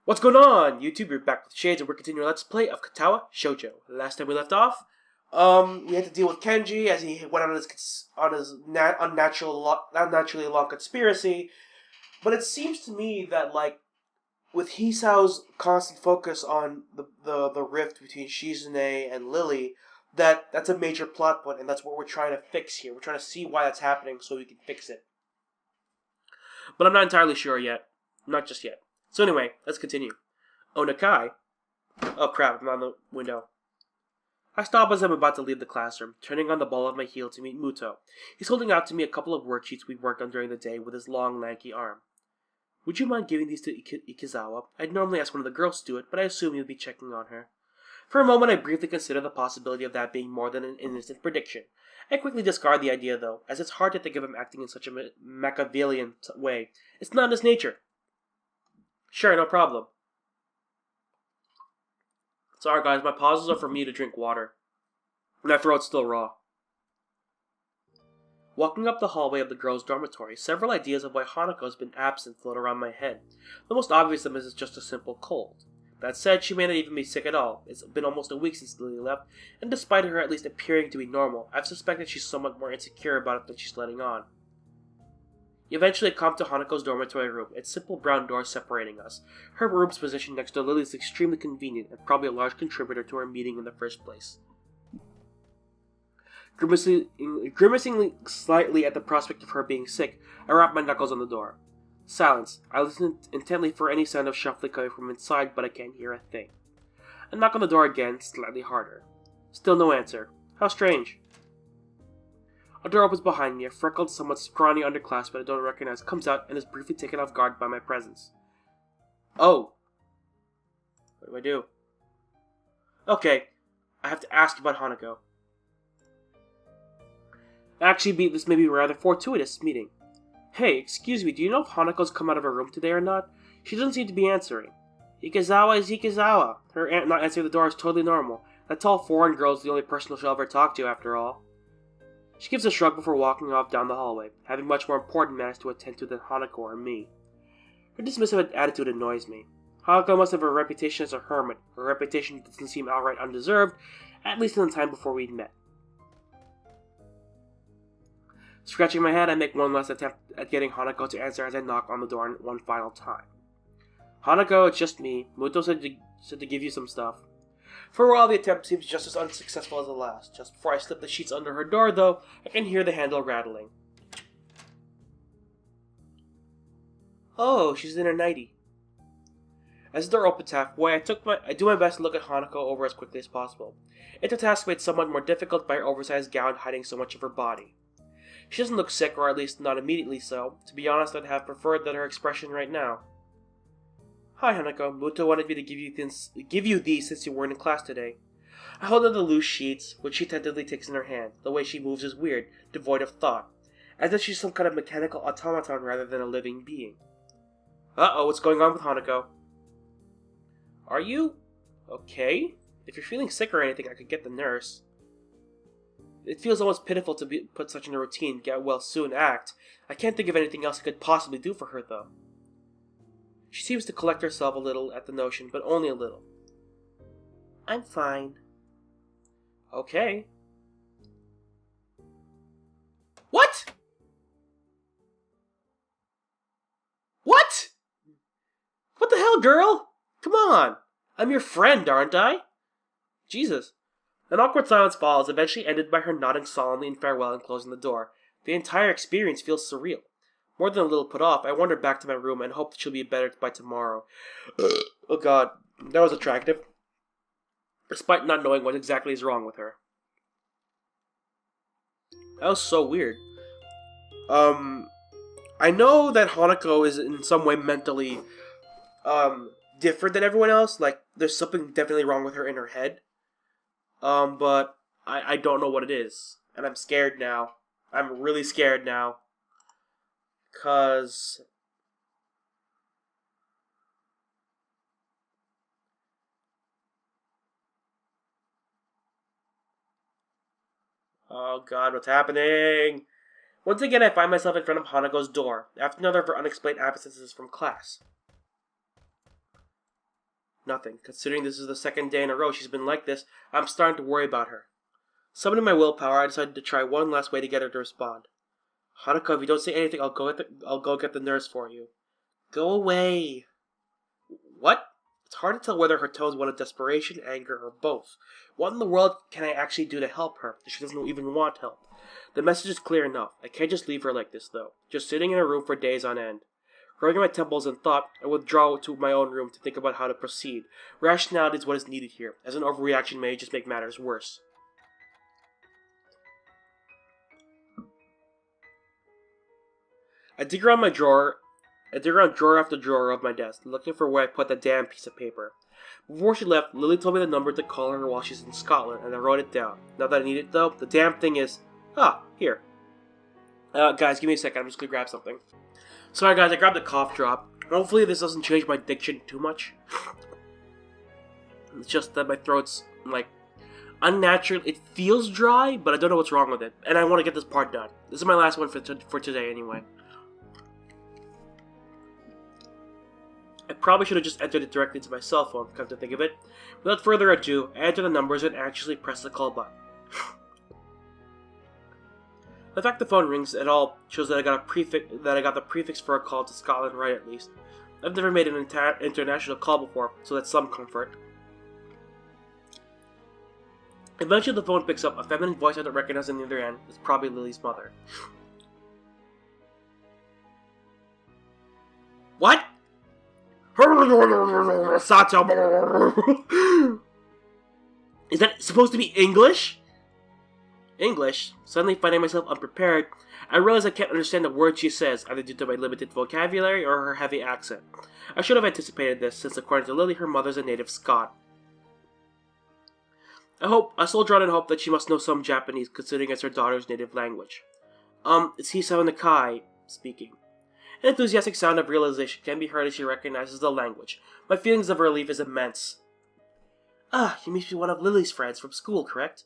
What's going on, YouTube? We're back with Shades, and we're continuing Let's Play of Katawa Shoujo. Last time we left off, we had to deal with Kenji as he went on his unnaturally long conspiracy. But it seems to me that, like, with Hisao's constant focus on the rift between Shizune and Lily, that's a major plot point, and that's what we're trying to fix here. We're trying to see why that's happening so we can fix it. But I'm not entirely sure yet. Not just yet. So anyway, let's continue. Onakai. Oh crap, I'm on the window. I stop as I'm about to leave the classroom, turning on the ball of my heel to meet Muto. He's holding out to me a couple of worksheets we've worked on during the day with his long, lanky arm. Would you mind giving these to Ikizawa? I'd normally ask one of the girls to do it, but I assume you'll be checking on her. For a moment, I briefly consider the possibility of that being more than an innocent prediction. I quickly discard the idea, though, as it's hard to think of him acting in such a Machiavellian way. It's not in his nature. Sure, no problem. Sorry guys, my pauses are for me to drink water. My throat's still raw. Walking up the hallway of the girls' dormitory, several ideas of why Hanako's been absent float around my head. The most obvious of them is just a simple cold. That said, she may not even be sick at all. It's been almost a week since Lily left, and despite her at least appearing to be normal, I've suspected she's somewhat more insecure about it than she's letting on. You eventually come to Hanako's dormitory room, its simple brown door separating us. Her room's position next to Lily's is extremely convenient and probably a large contributor to our meeting in the first place. Grimacing slightly at the prospect of her being sick, I wrap my knuckles on the door. Silence. I listen intently for any sound of shuffling coming from inside, but I can't hear a thing. I knock on the door again, slightly harder. Still no answer. How strange. A door opens behind me. A freckled, somewhat scrawny underclassman I don't recognize comes out and is briefly taken off guard by my presence. Oh. What do? Okay. I have to ask about Hanako. Actually, this may be a rather fortuitous meeting. Hey, excuse me, do you know if Hanako's come out of her room today or not? She doesn't seem to be answering. Ikizawa is Ikizawa. Her aunt not answering the door is totally normal. That tall foreign girl is the only person she'll ever talk to, after all. She gives a shrug before walking off down the hallway, having much more important matters to attend to than Hanako or me. Her dismissive attitude annoys me. Hanako must have a reputation as a hermit, a reputation that doesn't seem outright undeserved, at least in the time before we'd met. Scratching my head, I make one last attempt at getting Hanako to answer as I knock on the door one final time. Hanako, it's just me. Muto said to give you some stuff. For a while, the attempt seems just as unsuccessful as the last. Just before I slip the sheets under her door, though, I can hear the handle rattling. Oh, she's in her nightie. As the door opens halfway, I do my best to look at Hanako over as quickly as possible. It's a task made somewhat more difficult by her oversized gown hiding so much of her body. She doesn't look sick, or at least not immediately so. To be honest, I'd have preferred that her expression right now. Hi, Hanako. Muto wanted me to give you these since you weren't in class today. I hold out the loose sheets, which she tentatively takes in her hand. The way she moves is weird, devoid of thought, as if she's some kind of mechanical automaton rather than a living being. Uh-oh, what's going on with Hanako? Are you okay? If you're feeling sick or anything, I could get the nurse. It feels almost pitiful to be put such in a routine, get well soon act. I can't think of anything else I could possibly do for her, though. She seems to collect herself a little at the notion, but only a little. I'm fine. Okay. What? What? What the hell, girl? Come on. I'm your friend, aren't I? Jesus. An awkward silence follows, eventually ended by her nodding solemnly in farewell and closing the door. The entire experience feels surreal. More than a little put off, I wander back to my room and hope that she'll be better by tomorrow. Oh god, that was attractive. Despite not knowing what exactly is wrong with her. That was so weird. I know that Hanako is in some way mentally, different than everyone else. Like, there's something definitely wrong with her in her head. But I don't know what it is. And I'm scared now. I'm really scared now. 'Cause... oh god, what's happening? Once again, I find myself in front of Hanako's door, after another of her unexplained absences from class. Nothing. Considering this is the second day in a row she's been like this, I'm starting to worry about her. Summoning my willpower, I decided to try one last way to get her to respond. Hanako, if you don't say anything, I'll go get the nurse for you. Go away. What? It's hard to tell whether her tone's one of desperation, anger, or both. What in the world can I actually do to help her if she doesn't even want help? The message is clear enough. I can't just leave her like this, though. Just sitting in a room for days on end. Rubbing my temples in thought, I withdraw to my own room to think about how to proceed. Rationality is what is needed here, as an overreaction may just make matters worse. I dig around drawer after drawer of my desk, looking for where I put that damn piece of paper. Before she left, Lily told me the number to call her while she's in Scotland, and I wrote it down. Now that I need it, though, the damn thing is... here. Guys, give me a second, I'm just gonna grab something. Sorry guys, I grabbed a cough drop. Hopefully this doesn't change my diction too much. It's just that my throat's, unnatural. It feels dry, but I don't know what's wrong with it. And I want to get this part done. This is my last one for today anyway. I probably should have just entered it directly into my cell phone, come to think of it. Without further ado, I enter the numbers and actually press the call button. The fact the phone rings at all shows that I got the prefix for a call to Scotland right at least. I've never made an international call before, so that's some comfort. Eventually the phone picks up a feminine voice I don't recognize on the other end. It's probably Lily's mother. What? Sato. Is that supposed to be English? English? Suddenly finding myself unprepared, I realize I can't understand the words she says, either due to my limited vocabulary or her heavy accent. I should have anticipated this, since according to Lily, her mother's a native Scot. I soldier on and hope that she must know some Japanese, considering it's her daughter's native language. It's Hisao Nakai speaking. An enthusiastic sound of realization can be heard as she recognizes the language. My feelings of relief is immense. You must be one of Lily's friends from school, correct?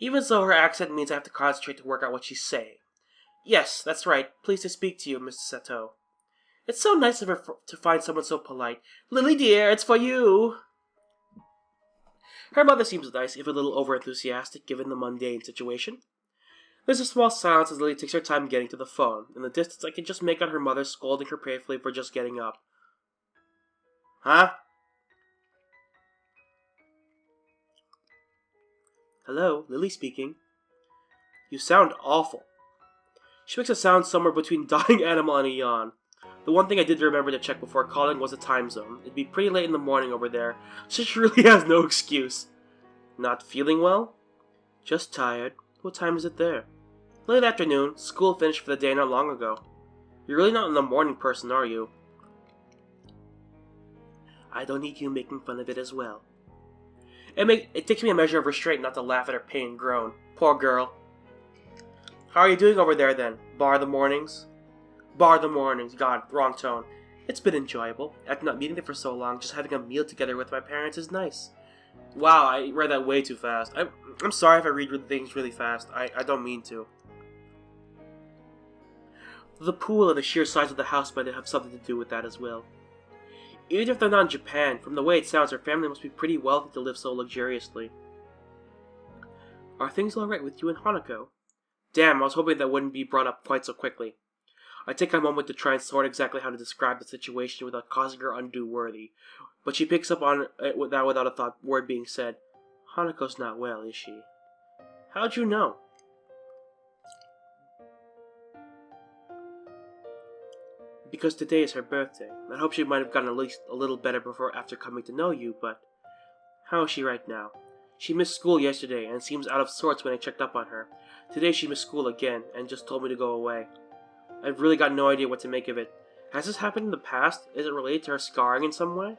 Even so, her accent means I have to concentrate to work out what she's saying. Yes, that's right. Pleased to speak to you, Mrs. Sato. It's so nice of her to find someone so polite. Lily dear, it's for you! Her mother seems nice, if a little over-enthusiastic, given the mundane situation. There's a small silence as Lily takes her time getting to the phone. In the distance, I can just make out her mother scolding her playfully for just getting up. Huh? Hello, Lily speaking. You sound awful. She makes a sound somewhere between dying animal and a yawn. The one thing I did remember to check before calling was the time zone. It'd be pretty late in the morning over there, so she really has no excuse. Not feeling well? Just tired. What time is it there? Late afternoon. School finished for the day not long ago. You're really not a morning person, are you? I don't need you making fun of it as well. It takes me a measure of restraint not to laugh at her pain and groan. Poor girl. How are you doing over there then? Bar the mornings? Bar the mornings. God, wrong tone. It's been enjoyable. After not meeting them for so long, just having a meal together with my parents is nice. Wow, I read that way too fast. I'm sorry if I read things really fast. I don't mean to. The pool and the sheer size of the house might have something to do with that as well. Even if they're not in Japan, from the way it sounds, her family must be pretty wealthy to live so luxuriously. Are things alright with you and Hanako? Damn, I was hoping that wouldn't be brought up quite so quickly. I take a moment to try and sort exactly how to describe the situation without causing her undue worry, but she picks up on it without a word being said. Hanako's not well, is she? How'd you know? Because today is her birthday. I hope she might have gotten at least a little better after coming to know you, but how is she right now? She missed school yesterday and seems out of sorts when I checked up on her. Today she missed school again and just told me to go away. I've really got no idea what to make of it. Has this happened in the past? Is it related to her scarring in some way?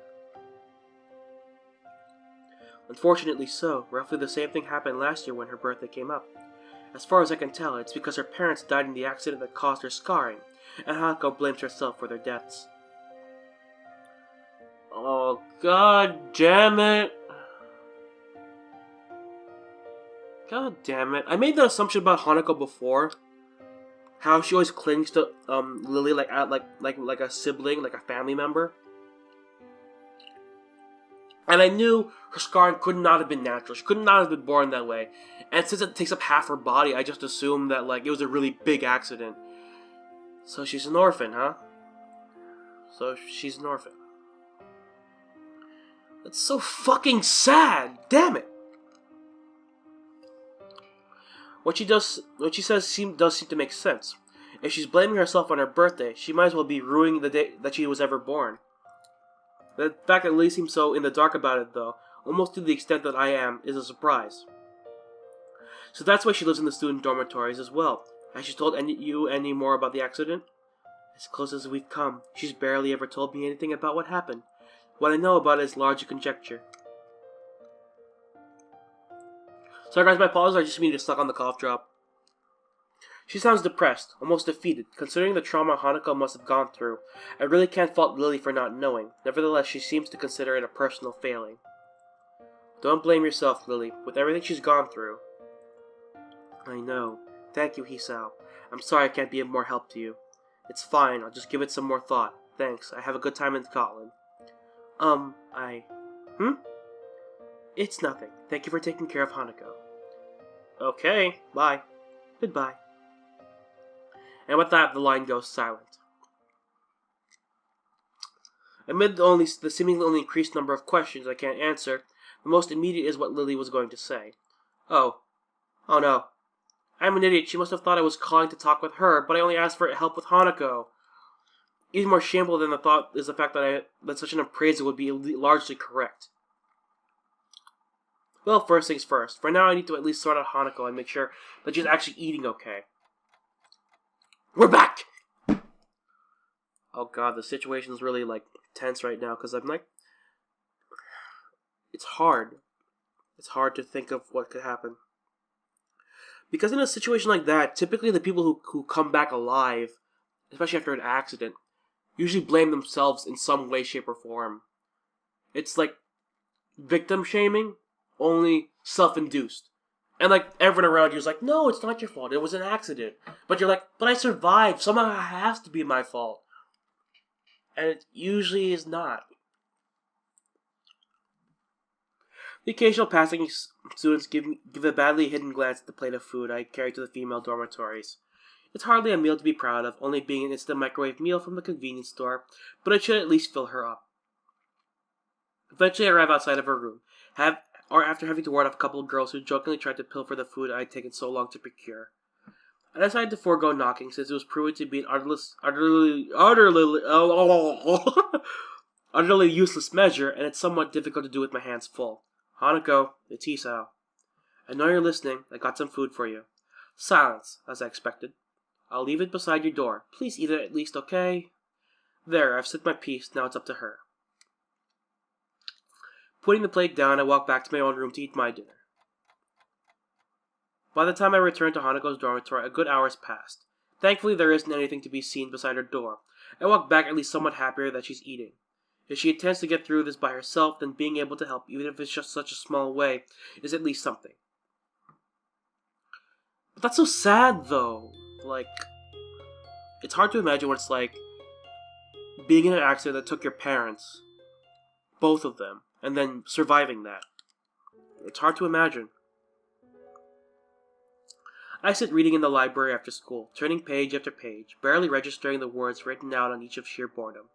Unfortunately so. Roughly the same thing happened last year when her birthday came up. As far as I can tell, it's because her parents died in the accident that caused her scarring, and Hanako blames herself for their deaths. Oh, god damn it. God damn it. I made that assumption about Hanako before. How she always clings to Lily like a sibling, like a family member. And I knew her scarring could not have been natural. She could not have been born that way. And since it takes up half her body, I just assumed that, like, it was a really big accident. So she's an orphan, huh? So she's an orphan. That's so fucking sad! Damn it! What she says does seem to make sense. If she's blaming herself on her birthday, she might as well be ruining the day that she was ever born. The fact that Lily seems so in the dark about it, though, almost to the extent that I am, is a surprise. So that's why she lives in the student dormitories as well. Has she told you any more about the accident? As close as we've come, she's barely ever told me anything about what happened. What I know about it is largely conjecture. Sorry guys, my apologies, I just need to suck on the cough drop. She sounds depressed, almost defeated, considering the trauma Hanako must have gone through. I really can't fault Lily for not knowing. Nevertheless, she seems to consider it a personal failing. Don't blame yourself, Lily, with everything she's gone through. I know. Thank you, Hisao. I'm sorry I can't be of more help to you. It's fine, I'll just give it some more thought. Thanks, I have a good time in Scotland. It's nothing. Thank you for taking care of Hanako. Okay, bye. Goodbye. And with that, the line goes silent. Amid the seemingly only increased number of questions I can't answer, the most immediate is what Lily was going to say. Oh no. I'm an idiot. She must have thought I was calling to talk with her, but I only asked for help with Hanako. Even more shameful than the thought is the fact that such an appraisal would be largely correct. Well, first things first. For now, I need to at least sort out Hanako and make sure that she's actually eating okay. We're back! Oh god, the situation is really, tense right now, because I'm it's hard. It's hard to think of what could happen. Because in a situation like that, typically the people who come back alive, especially after an accident, usually blame themselves in some way, shape, or form. It's like victim shaming, only self-induced. And everyone around you is like, no, it's not your fault, it was an accident. But you're like, but I survived, somehow it has to be my fault. And it usually is not. The occasional passing students give a badly hidden glance at the plate of food I carry to the female dormitories. It's hardly a meal to be proud of, only being an instant microwave meal from the convenience store, but it should at least fill her up. Eventually I arrive outside of her room, after having to ward off a couple of girls who jokingly tried to pilfer the food I had taken so long to procure. I decided to forego knocking since it was proving to be an utterly useless measure, and it's somewhat difficult to do with my hands full. Hanako, it's Hisao. I know you're listening. I got some food for you. Silence, as I expected. I'll leave it beside your door. Please eat it at least, okay? There, I've said my piece. Now it's up to her. Putting the plate down, I walk back to my own room to eat my dinner. By the time I return to Hanako's dormitory, a good hour has passed. Thankfully, there isn't anything to be seen beside her door. I walk back at least somewhat happier that she's eating. If she intends to get through this by herself, then being able to help, even if it's just such a small way, is at least something. But that's so sad, though. It's hard to imagine what it's like being in an accident that took your parents, both of them, and then surviving that. It's hard to imagine. I sit reading in the library after school, turning page after page, barely registering the words written out on each of sheer boredom.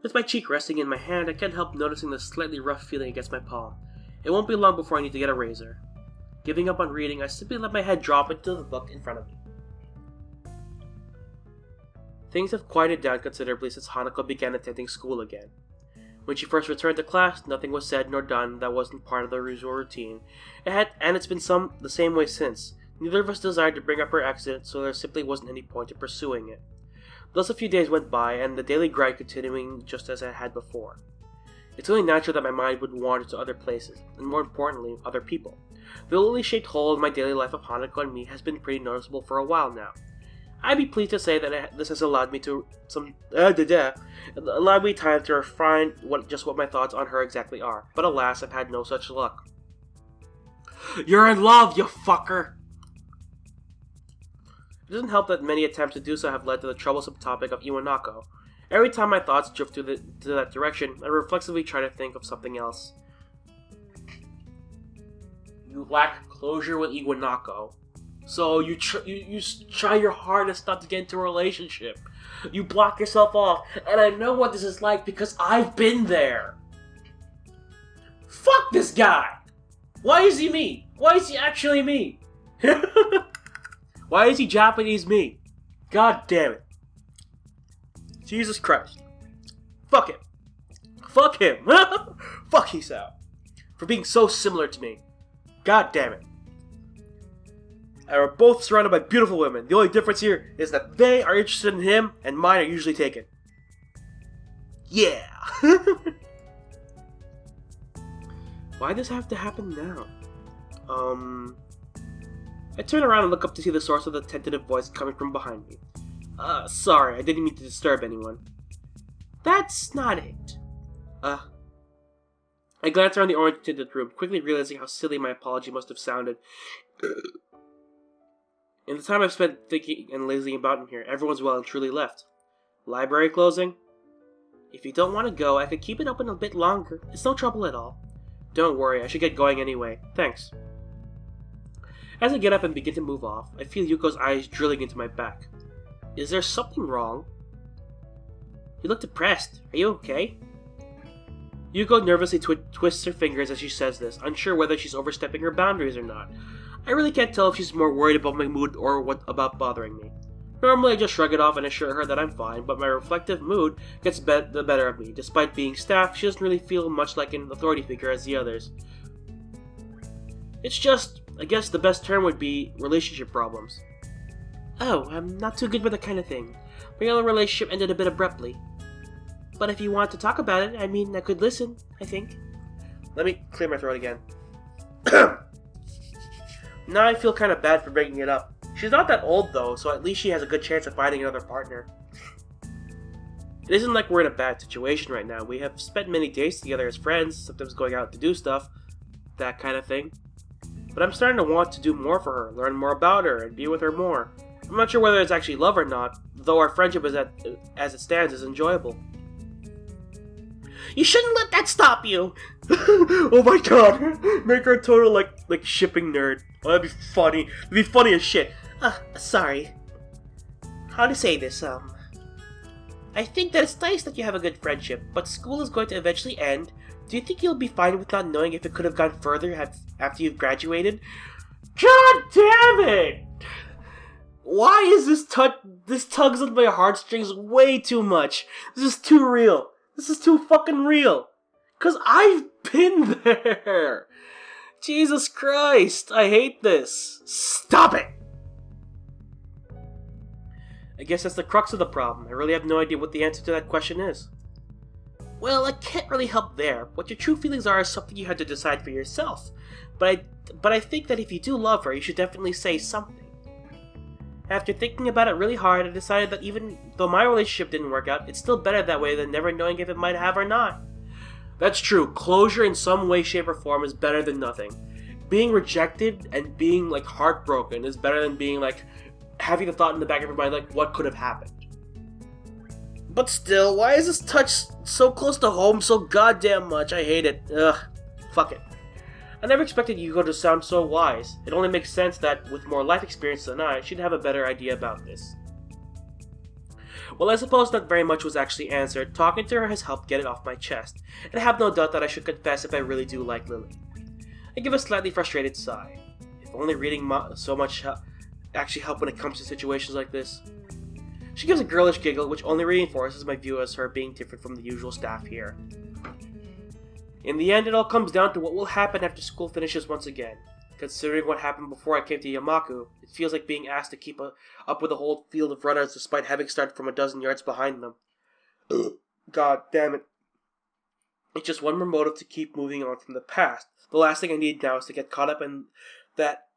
With my cheek resting in my hand, I can't help noticing the slightly rough feeling against my palm. It won't be long before I need to get a razor. Giving up on reading, I simply let my head drop into the book in front of me. Things have quieted down considerably since Hanako began attending school again. When she first returned to class, nothing was said nor done that wasn't part of the usual routine, and it's been the same way since. Neither of us desired to bring up her accident, so there simply wasn't any point in pursuing it. Thus a few days went by, and the daily grind continuing just as I had before. It's only natural that my mind would wander to other places, and more importantly, other people. The lily shaped hole in my daily life of Hanako and me has been pretty noticeable for a while now. I'd be pleased to say that this has allowed me time to refine what my thoughts on her exactly are, but alas, I've had no such luck. You're in love, you fucker! It doesn't help that many attempts to do so have led to the troublesome topic of Iwanako. Every time my thoughts drift to that direction, I reflexively try to think of something else. You lack closure with Iwanako, so you try your hardest not to get into a relationship. You block yourself off, and I know what this is like because I've been there. Fuck this guy! Why is he me? Why is he actually me? Why is he Japanese me? God damn it. Jesus Christ. Fuck him. Fuck him. Fuck Hisao. For being so similar to me. God damn it. And we're both surrounded by beautiful women. The only difference here is that they are interested in him and mine are usually taken. Yeah. Why does this have to happen now? I turn around and look up to see the source of the tentative voice coming from behind me. Sorry, I didn't mean to disturb anyone. That's not it. I glance around the orange-tinted room, quickly realizing how silly my apology must have sounded. In the time I've spent thinking and lazing about in here, everyone's well and truly left. Library closing? If you don't want to go, I could keep it open a bit longer. It's no trouble at all. Don't worry, I should get going anyway. Thanks. As I get up and begin to move off, I feel Yuko's eyes drilling into my back. Is there something wrong? You look depressed. Are you okay? Yuko nervously twists her fingers as she says this, unsure whether she's overstepping her boundaries or not. I really can't tell if she's more worried about my mood or about bothering me. Normally I just shrug it off and assure her that I'm fine, but my reflective mood gets the better of me. Despite being staff, she doesn't really feel much like an authority figure as the others. It's just, I guess the best term would be relationship problems. Oh, I'm not too good with that kind of thing. My other relationship ended a bit abruptly. But if you want to talk about it, I could listen, I think. Let me clear my throat again. Now I feel kind of bad for bringing it up. She's not that old though, so at least she has a good chance of finding another partner. It isn't like we're in a bad situation right now. We have spent many days together as friends, sometimes going out to do stuff, that kind of thing. But I'm starting to want to do more for her, learn more about her, and be with her more. I'm not sure whether it's actually love or not, though our friendship as it stands is enjoyable. You shouldn't let that stop you! Oh my god! Make her a total, like shipping nerd. Oh, that'd be funny. It'd be funny as shit. Sorry. How to say this, I think that it's nice that you have a good friendship, but school is going to eventually end. Do you think you'll be fine with not knowing if it could have gone further after you've graduated? God damn it! Why is this tugs at my heartstrings way too much? This is too real. This is too fucking real. 'Cause I've been there. Jesus Christ, I hate this. Stop it! I guess that's the crux of the problem. I really have no idea what the answer to that question is. Well, I can't really help there. What your true feelings are is something you have to decide for yourself. But I think that if you do love her, you should definitely say something. After thinking about it really hard, I decided that even though my relationship didn't work out, it's still better that way than never knowing if it might have or not. That's true. Closure in some way, shape, or form is better than nothing. Being rejected and being, heartbroken is better than being, having the thought in the back of your mind, what could have happened. But still, why is this touch so close to home so goddamn much? I hate it. Ugh. Fuck it. I never expected Yuko to sound so wise. It only makes sense that, with more life experience than I, she'd have a better idea about this. Well, I suppose not very much was actually answered. Talking to her has helped get it off my chest, and I have no doubt that I should confess if I really do like Lily. I give a slightly frustrated sigh. If only reading so much actually helped when it comes to situations like this. She gives a girlish giggle, which only reinforces my view as her being different from the usual staff here. In the end, it all comes down to what will happen after school finishes once again. Considering what happened before I came to Yamaku, it feels like being asked to keep up with a whole field of runners despite having started from a dozen yards behind them. God damn it. It's just one more motive to keep moving on from the past. The last thing I need now is to get caught up in that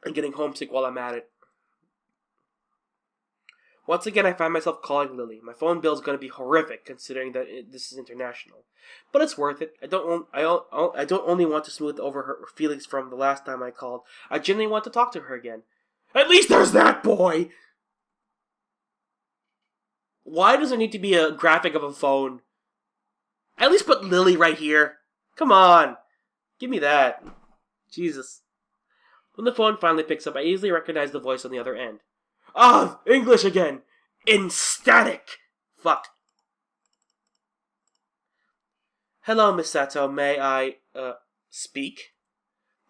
and getting homesick while I'm at it. Once again, I find myself calling Lily. My phone bill is going to be horrific, considering that this is international. But it's worth it. I don't only want to smooth over her feelings from the last time I called. I genuinely want to talk to her again. At least there's that boy! Why does there need to be a graphic of a phone? At least put Lily right here. Come on. Give me that. Jesus. When the phone finally picks up, I easily recognize the voice on the other end. Ah, English again. In static. Fuck. Hello, Miss Sato. May I, speak?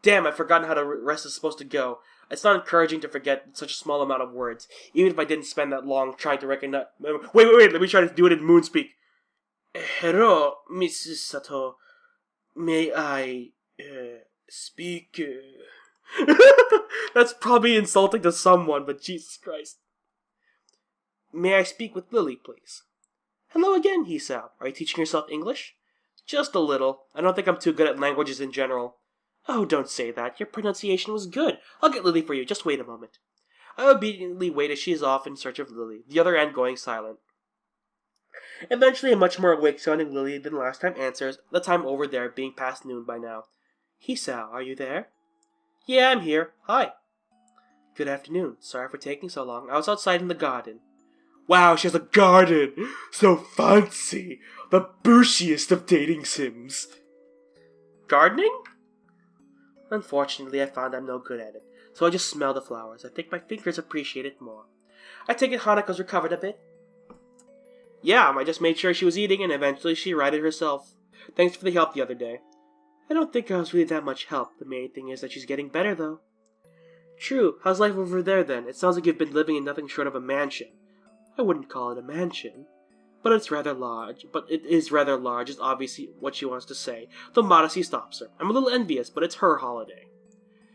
Damn, I've forgotten how the rest is supposed to go. It's not encouraging to forget such a small amount of words, even if I didn't spend that long trying to recognize... Wait, let me try to do it in Moonspeak. Hello, Mrs. Sato. May I, speak? That's probably insulting to someone, but Jesus Christ. May I speak with Lily, please? Hello again, Hisao. Are you teaching yourself English? Just a little. I don't think I'm too good at languages in general. Oh, don't say that. Your pronunciation was good. I'll get Lily for you. Just wait a moment. I obediently wait as she is off in search of Lily, the other end going silent. Eventually, a much more awake-sounding Lily than last time answers, the time over there being past noon by now. Hisao, are you there? Yeah, I'm here. Hi. Good afternoon. Sorry for taking so long. I was outside in the garden. Wow, she has a garden! So fancy! The bushiest of dating sims. Gardening? Unfortunately, I found I'm no good at it, so I just smell the flowers. I think my fingers appreciate it more. I take it Hanako's recovered a bit? Yeah, I just made sure she was eating, and eventually she righted herself. Thanks for the help the other day. I don't think I was really that much help. The main thing is that she's getting better, though. True. How's life over there, then? It sounds like you've been living in nothing short of a mansion. I wouldn't call it a mansion. But it's rather large. Is obviously what she wants to say, though modesty stops her. I'm a little envious, but it's her holiday.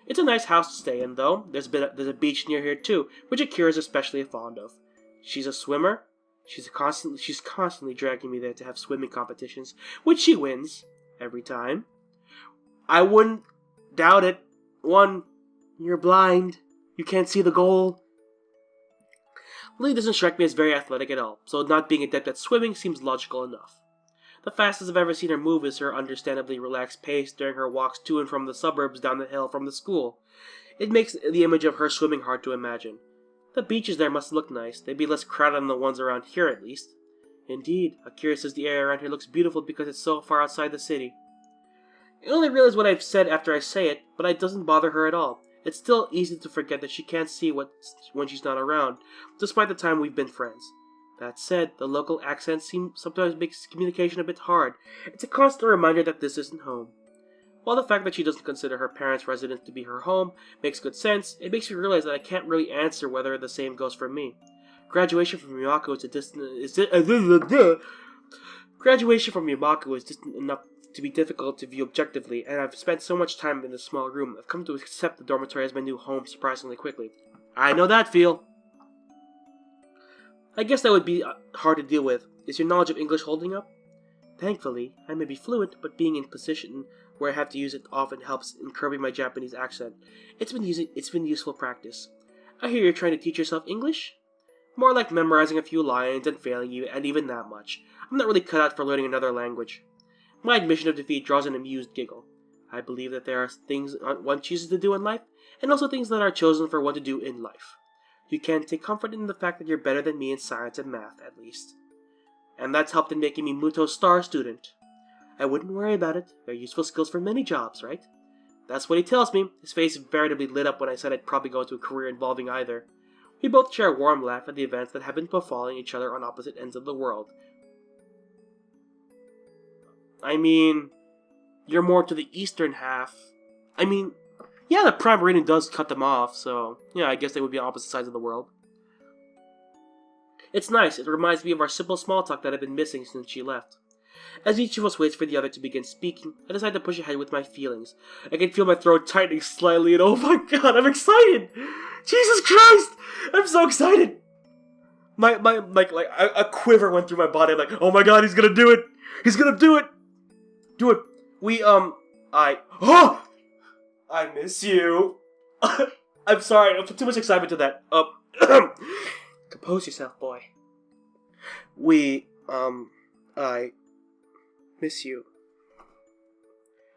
It's a nice house to stay in, though. There's a beach near here, too, which Akira is especially fond of. She's a swimmer. She's constantly dragging me there to have swimming competitions, which she wins. Every time. I wouldn't doubt it. One, you're blind. You can't see the goal. Lily doesn't strike me as very athletic at all, so not being adept at swimming seems logical enough. The fastest I've ever seen her move is her understandably relaxed pace during her walks to and from the suburbs down the hill from the school. It makes the image of her swimming hard to imagine. The beaches there must look nice. They'd be less crowded than the ones around here, at least. Indeed, Akira says the area around here looks beautiful because it's so far outside the city. I only realize what I've said after I say it, but it doesn't bother her at all. It's still easy to forget that she can't see when she's not around, despite the time we've been friends. That said, the local accent sometimes makes communication a bit hard. It's a constant reminder that this isn't home. While the fact that she doesn't consider her parents' residence to be her home makes good sense, it makes me realize that I can't really answer whether the same goes for me. Graduation from Yamaku is distant enough to be difficult to view objectively, and I've spent so much time in this small room, I've come to accept the dormitory as my new home surprisingly quickly. I know that feel. I guess that would be hard to deal with. Is your knowledge of English holding up? Thankfully, I may be fluent, but being in a position where I have to use it often helps in curbing my Japanese accent. It's been useful practice. I hear you're trying to teach yourself English? More like memorizing a few lines and failing you, and even that much. I'm not really cut out for learning another language. My admission of defeat draws an amused giggle. I believe that there are things one chooses to do in life, and also things that are chosen for one to do in life. You can take comfort in the fact that you're better than me in science and math, at least. And that's helped in making me Muto's star student. I wouldn't worry about it. They're useful skills for many jobs, right? That's what he tells me. His face veritably lit up when I said I'd probably go into a career involving either. We both share a warm laugh at the events that have been befalling each other on opposite ends of the world. I mean, you're more to the eastern half. I mean, yeah, the Prime Meridian does cut them off, so, yeah, I guess they would be on opposite sides of the world. It's nice. It reminds me of our simple small talk that had been missing since she left. As each of us waits for the other to begin speaking, I decide to push ahead with my feelings. I can feel my throat tightening slightly, and oh my god, I'm excited! Jesus Christ! I'm so excited! A quiver went through my body. I'm like, oh my god, he's gonna do it! He's gonna do it! Do it! I miss you. I'm sorry, I put too much excitement to that. Compose yourself, boy. I miss you.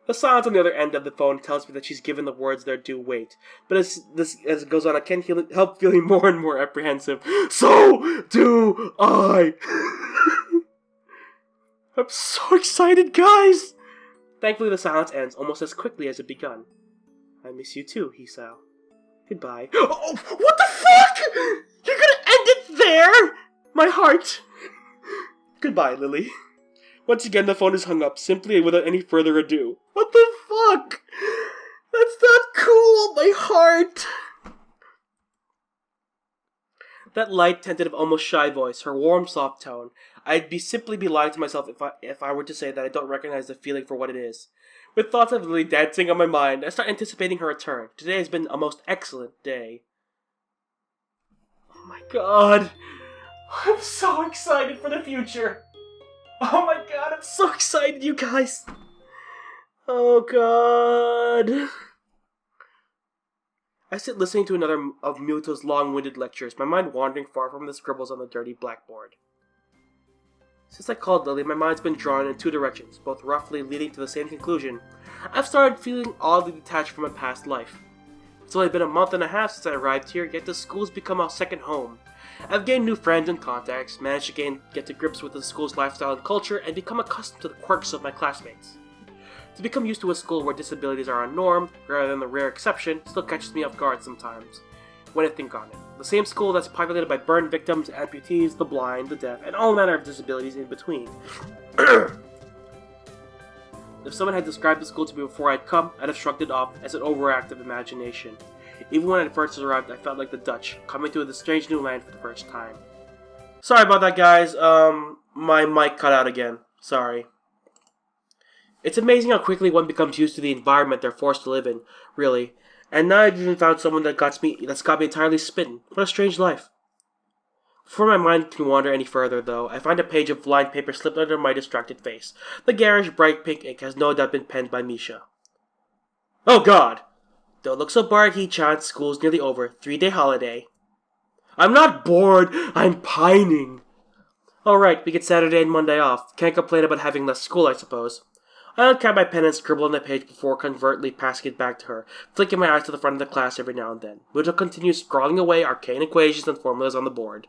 The silence on the other end of the phone tells me that she's given the words their due weight. But as it goes on, I can't help feeling more and more apprehensive. So do I! I'm so excited, guys! Thankfully, the silence ends almost as quickly as it begun. I miss you too, Hisao. Goodbye. Oh, what the fuck?! You're gonna end it there?! My heart! Goodbye, Lily. Once again, the phone is hung up, simply and without any further ado. What the fuck?! That's not cool, my heart! That light, tentative, almost shy voice, her warm, soft tone. I'd simply be lying to myself if I were to say that I don't recognize the feeling for what it is. With thoughts of Lily dancing on my mind, I start anticipating her return. Today has been a most excellent day. Oh my god. I'm so excited for the future. Oh my god, I'm so excited, you guys. Oh god. I sit listening to another of Muto's long-winded lectures, my mind wandering far from the scribbles on the dirty blackboard. Since I called Lily, my mind's been drawn in two directions, both roughly leading to the same conclusion. I've started feeling oddly detached from my past life. It's only been a month and a half since I arrived here, yet the school's become a second home. I've gained new friends and contacts, managed to get to grips with the school's lifestyle and culture, and become accustomed to the quirks of my classmates. To become used to a school where disabilities are a norm, rather than the rare exception, still catches me off guard sometimes, when I think on it. The same school that's populated by burn victims, amputees, the blind, the deaf, and all manner of disabilities in between. If someone had described the school to me before I'd come, I'd have shrugged it off as an overactive imagination. Even when I first arrived, I felt like the Dutch, coming to this strange new land for the first time. Sorry about that, guys. My mic cut out again. Sorry. It's amazing how quickly one becomes used to the environment they're forced to live in, really. And now I've even found someone that's got me entirely smitten. What a strange life. Before my mind can wander any further, though, I find a page of lined paper slipped under my distracted face. The garish, bright pink ink has no doubt been penned by Misha. Oh god! Don't look so bored, Hee-chan. School's nearly over. 3-day holiday. I'm not bored! I'm pining! Alright, we get Saturday and Monday off. Can't complain about having less school, I suppose. I uncap my pen and scribble on the page before covertly passing it back to her, flicking my eyes to the front of the class every now and then. Muto continues scrawling away arcane equations and formulas on the board.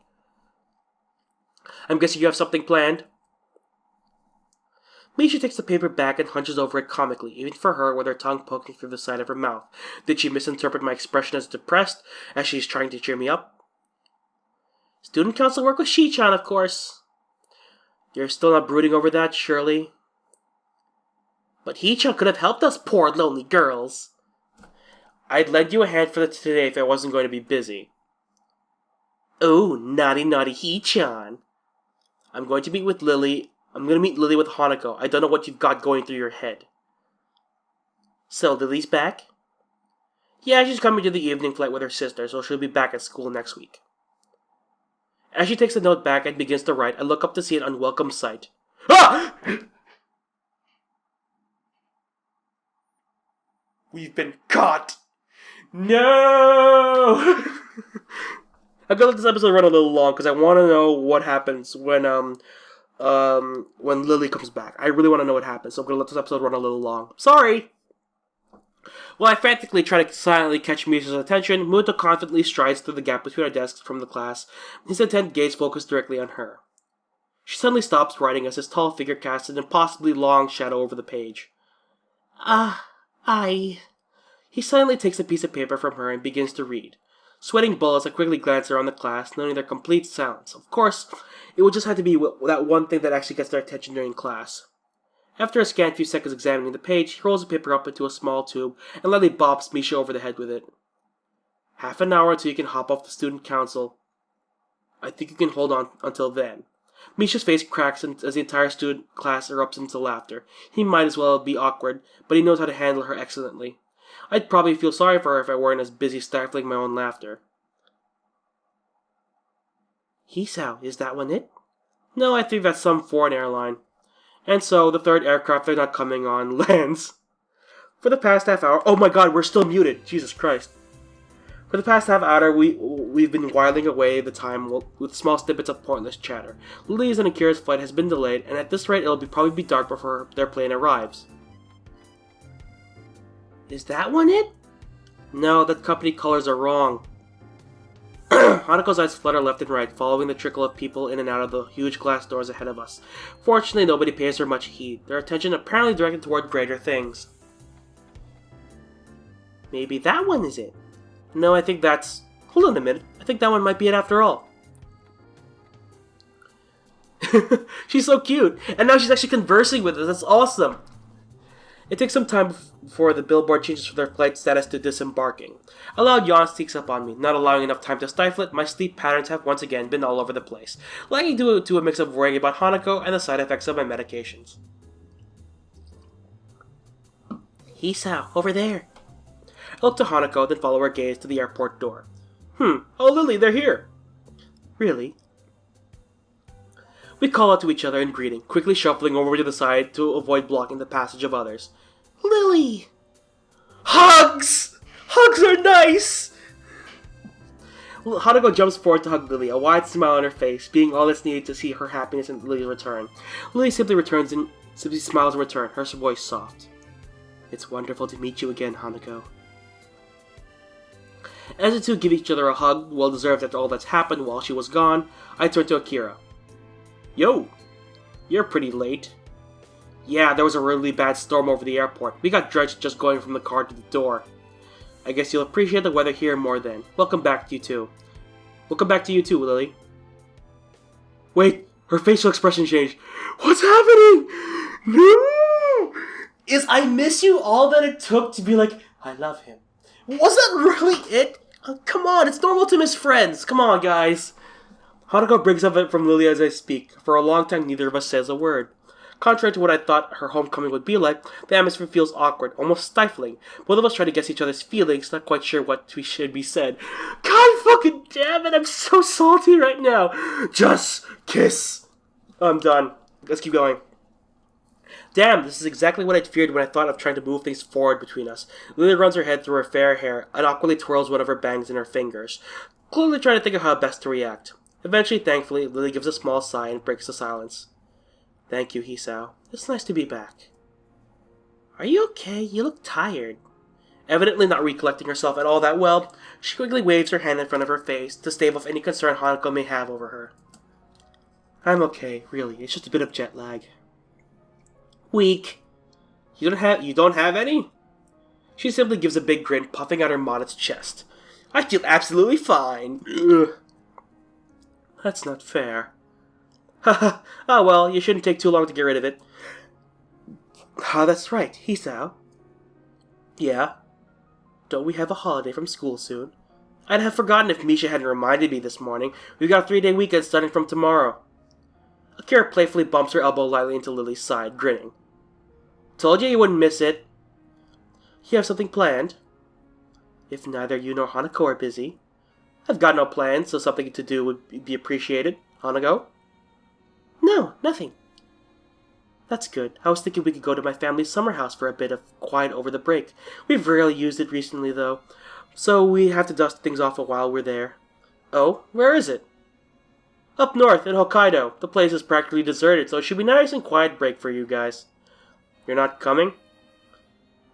I'm guessing you have something planned? Misha takes the paper back and hunches over it comically, even for her, with her tongue poking through the side of her mouth. Did she misinterpret my expression as depressed, as she's trying to cheer me up? Student council work with Shi-chan, of course. You're still not brooding over that, surely? But Hee-chan could have helped us, poor lonely girls. I'd lend you a hand for today if I wasn't going to be busy. Oh, naughty, naughty Hee-chan. I'm going to meet Lily with Hanako. I don't know what you've got going through your head. So, Lily's back? Yeah, she's coming to the evening flight with her sister, so she'll be back at school next week. As she takes the note back and begins to write, I look up to see an unwelcome sight. Ah! We've been caught! No! I'm gonna let this episode run a little long because I want to know what happens when Lily comes back. I really want to know what happens, so I'm gonna let this episode run a little long. Sorry! While I frantically try to silently catch Misha's attention, Muto confidently strides through the gap between our desks from the class, his intent gaze focused directly on her. She suddenly stops writing as his tall figure casts an impossibly long shadow over the page. He silently takes a piece of paper from her and begins to read. Sweating bullets, I quickly glance around the class, noting their complete silence. Of course, it would just have to be that one thing that actually gets their attention during class. After a scant few seconds examining the page, he rolls the paper up into a small tube and lightly bops Misha over the head with it. Half an hour until you can hop off the student council. I think you can hold on until then. Misha's face cracks as the entire student class erupts into laughter. He might as well be awkward, but he knows how to handle her excellently. I'd probably feel sorry for her if I weren't as busy stifling my own laughter. Hisao, is that one it? No, I think that's some foreign airline. And so, the third aircraft they're not coming on lands. For the past half hour... Oh my god, we're still muted! Jesus Christ. For the past half hour, we've been whiling away the time with small snippets of pointless chatter. Lily's and Akira's flight has been delayed, and at this rate it'll probably be dark before their plane arrives. Is that one it? No, the company colors are wrong. Hanako's eyes flutter left and right, following the trickle of people in and out of the huge glass doors ahead of us. Fortunately, nobody pays her much heed, their attention apparently directed toward greater things. Maybe that one is it. No, I think that's... Hold on a minute. I think that one might be it after all. She's so cute, and now she's actually conversing with us. That's awesome. It takes some time before the billboard changes from their flight status to disembarking. A loud yawn sneaks up on me, not allowing enough time to stifle it. My sleep patterns have once again been all over the place, leading to a mix of worrying about Hanako and the side effects of my medications. Hisao, over there. I look to Hanako, then follow her gaze to the airport door. Oh, Lily, they're here. Really? We call out to each other in greeting, quickly shuffling over to the side to avoid blocking the passage of others. Lily! Hugs! Hugs are nice! Hanako jumps forward to hug Lily, a wide smile on her face, being all that's needed to see her happiness in Lily's return. Lily simply smiles in return, her voice soft. It's wonderful to meet you again, Hanako. As the two give each other a hug, well deserved after all that's happened while she was gone, I turn to Akira. Yo, you're pretty late. Yeah, there was a really bad storm over the airport. We got drenched just going from the car to the door. I guess you'll appreciate the weather here more then. Welcome back to you too. Welcome back to you too, Lily. Wait, her facial expression changed. What's happening? No! Is I miss you all that it took to be like, I love him? Was that really it? Oh, come on, it's normal to miss friends. Come on, guys. Hanako brings up it from Lily as I speak. For a long time, neither of us says a word. Contrary to what I thought her homecoming would be like, the atmosphere feels awkward, almost stifling. Both of us try to guess each other's feelings, not quite sure what should be said. God fucking damn it, I'm so salty right now. Just kiss. I'm done. Let's keep going. Damn, this is exactly what I'd feared when I thought of trying to move things forward between us. Lily runs her head through her fair hair and awkwardly twirls one of her bangs in her fingers, clearly trying to think of how best to react. Eventually, thankfully, Lily gives a small sigh and breaks the silence. Thank you, Hisao. It's nice to be back. Are you okay? You look tired. Evidently not recollecting herself at all that well, she quickly waves her hand in front of her face to stave off any concern Hanako may have over her. I'm okay, really. It's just a bit of jet lag. Weak. You don't have any? She simply gives a big grin, puffing out her modest chest. I feel absolutely fine. Ugh. That's not fair. Haha. Oh well, you shouldn't take too long to get rid of it. Ah, that's right, Hisao. Yeah? Don't we have a holiday from school soon? I'd have forgotten if Misha hadn't reminded me this morning. We've got a 3-day weekend starting from tomorrow. Akira playfully bumps her elbow lightly into Lily's side, grinning. Told you wouldn't miss it. You have something planned? If neither you nor Hanako are busy. I've got no plans, so something to do would be appreciated. Hanako? No, nothing. That's good. I was thinking we could go to my family's summer house for a bit of quiet over the break. We've rarely used it recently, though, so we have to dust things off while we're there. Oh, where is it? Up north, in Hokkaido. The place is practically deserted, so it should be a nice and quiet break for you guys. You're not coming?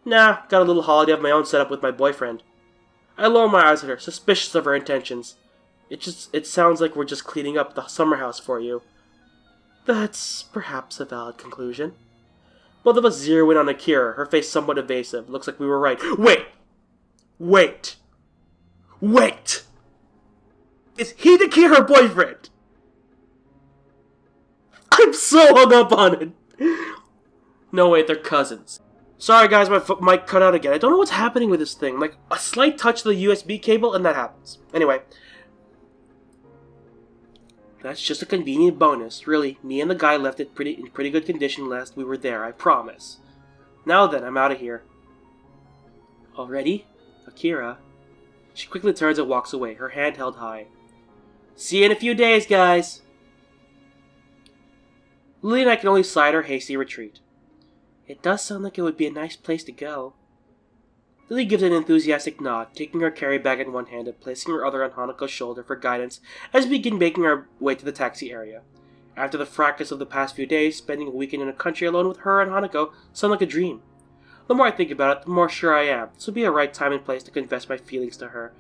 Nah, got a little holiday of my own set up with my boyfriend. I lower my eyes at her, suspicious of her intentions. It sounds like we're just cleaning up the summer house for you. That's perhaps a valid conclusion. Both of us zero in on Akira, her face somewhat evasive. Looks like we were right. Wait! Is Hideki her boyfriend? I'm so hung up on it! No, wait, they're cousins. Sorry guys, my mic cut out again. I don't know what's happening with this thing. Like, a slight touch to the USB cable and that happens. Anyway. That's just a convenient bonus. Really, me and the guy left it in pretty good condition last we were there, I promise. Now then, I'm out of here. Already? Akira. She quickly turns and walks away, her hand held high. See you in a few days, guys! Lily and I can only sigh at her hasty retreat. It does sound like it would be a nice place to go. Lily gives an enthusiastic nod, taking her carry bag in one hand and placing her other on Hanako's shoulder for guidance as we begin making our way to the taxi area. After the fracas of the past few days, spending a weekend in a country alone with her and Hanako sounded like a dream. The more I think about it, the more sure I am. This would be a right time and place to confess my feelings to her.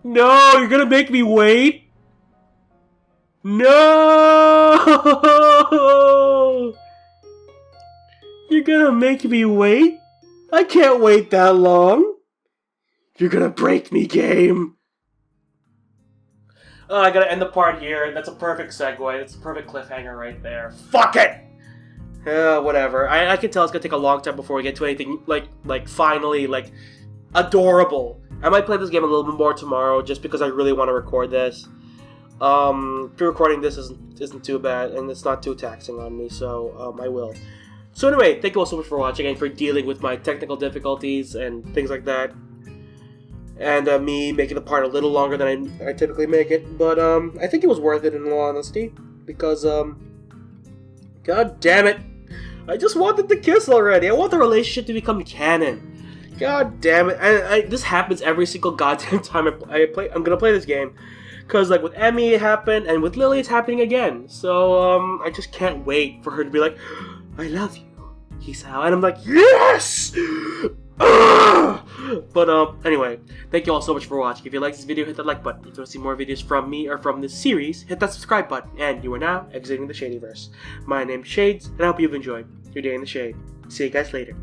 No, you're gonna make me wait? No! You're gonna make me wait? I can't wait that long. You're gonna break me, game. Oh, I gotta end the part here. That's a perfect segue. That's a perfect cliffhanger right there. Fuck it! Whatever. I can tell it's gonna take a long time before we get to anything, finally, adorable. I might play this game a little bit more tomorrow, just because I really want to record this. Pre-recording this isn't too bad, and it's not too taxing on me, so, I will. So anyway, thank you all so much for watching, and for dealing with my technical difficulties and things like that. And, me making the part a little longer than I typically make it, but, I think it was worth it in all honesty, because, god damn it. I just wanted to kiss already. I want the relationship to become canon. God damn it. This happens every single goddamn time I'm gonna play this game. Cause with Emmy it happened, and with Lily it's happening again. So, I just can't wait for her to be like, I love you, Hisao. And I'm like, yes! But, anyway, thank you all so much for watching. If you like this video, hit that like button. If you want to see more videos from me or from this series, hit that subscribe button. And you are now exiting the Shadyverse. My name's Shades, and I hope you've enjoyed your day in the shade. See you guys later.